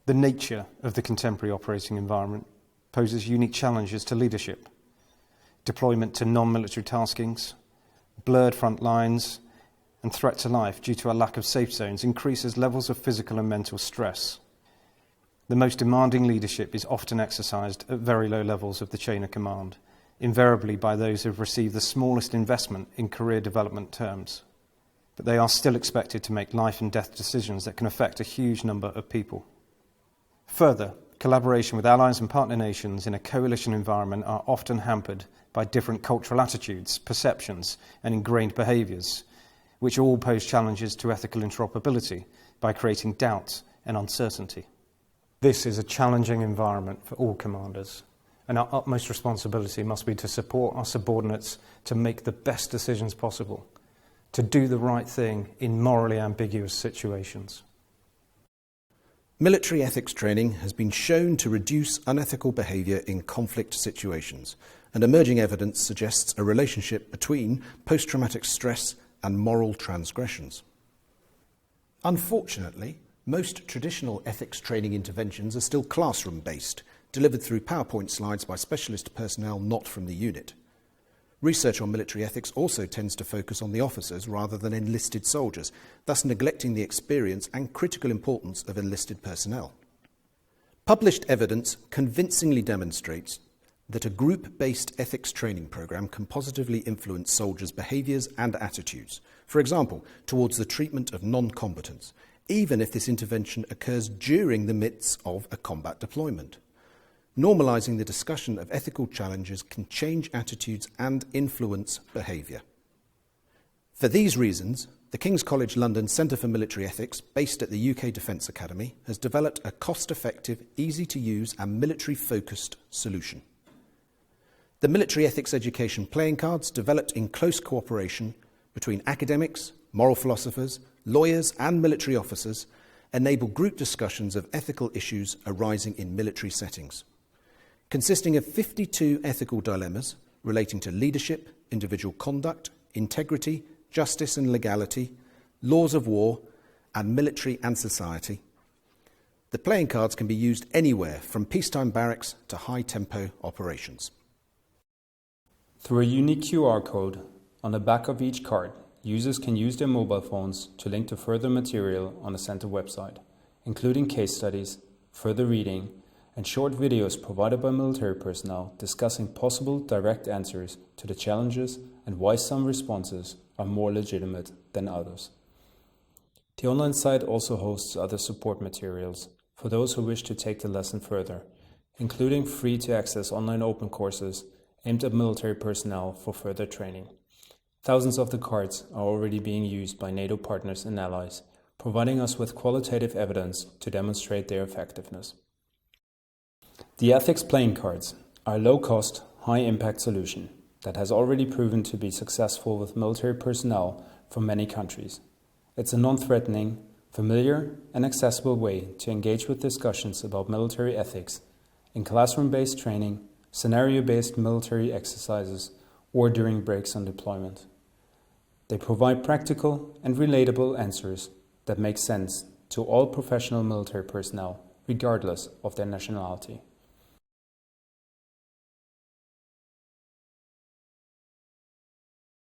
The nature of the contemporary operating environment poses unique challenges to leadership. Deployment to non-military taskings, blurred front lines, and threat to life due to a lack of safe zones increases levels of physical and mental stress. The most demanding leadership is often exercised at very low levels of the chain of command, invariably by those who have received the smallest investment in career development terms. But they are still expected to make life and death decisions that can affect a huge number of people. Further, collaboration with allies and partner nations in a coalition environment are often hampered by different cultural attitudes, perceptions, and ingrained behaviours, which all pose challenges to ethical interoperability by creating doubt and uncertainty. This is a challenging environment for all commanders, and our utmost responsibility must be to support our subordinates to make the best decisions possible, to do the right thing in morally ambiguous situations. Military ethics training has been shown to reduce unethical behaviour in conflict situations, and emerging evidence suggests a relationship between post-traumatic stress and moral transgressions. Unfortunately, most traditional ethics training interventions are still classroom-based, delivered through PowerPoint slides by specialist personnel not from the unit. Research on military ethics also tends to focus on the officers rather than enlisted soldiers, thus neglecting the experience and critical importance of enlisted personnel. Published evidence convincingly demonstrates that a group-based ethics training program can positively influence soldiers' behaviours and attitudes, for example, towards the treatment of non-combatants, even if this intervention occurs during the midst of a combat deployment. Normalising the discussion of ethical challenges can change attitudes and influence behaviour. For these reasons, the King's College London Centre for Military Ethics, based at the UK Defence Academy, has developed a cost-effective, easy-to-use and military-focused solution. The military ethics education playing cards, developed in close cooperation between academics, moral philosophers, lawyers and military officers, enable group discussions of ethical issues arising in military settings. Consisting of 52 ethical dilemmas relating to leadership, individual conduct, integrity, justice and legality, laws of war, and military and society. The playing cards can be used anywhere from peacetime barracks to high-tempo operations. Through a unique QR code on the back of each card, users can use their mobile phones to link to further material on the Centre website, including case studies, further reading, and short videos provided by military personnel discussing possible direct answers to the challenges and why some responses are more legitimate than others. The online site also hosts other support materials for those who wish to take the lesson further, including free-to-access online open courses aimed at military personnel for further training. Thousands of the cards are already being used by NATO partners and allies, providing us with qualitative evidence to demonstrate their effectiveness. The ethics playing cards are a low-cost, high-impact solution that has already proven to be successful with military personnel from many countries. It's a non-threatening, familiar and accessible way to engage with discussions about military ethics in classroom-based training, scenario-based military exercises, or during breaks on deployment. They provide practical and relatable answers that make sense to all professional military personnel, regardless of their nationality.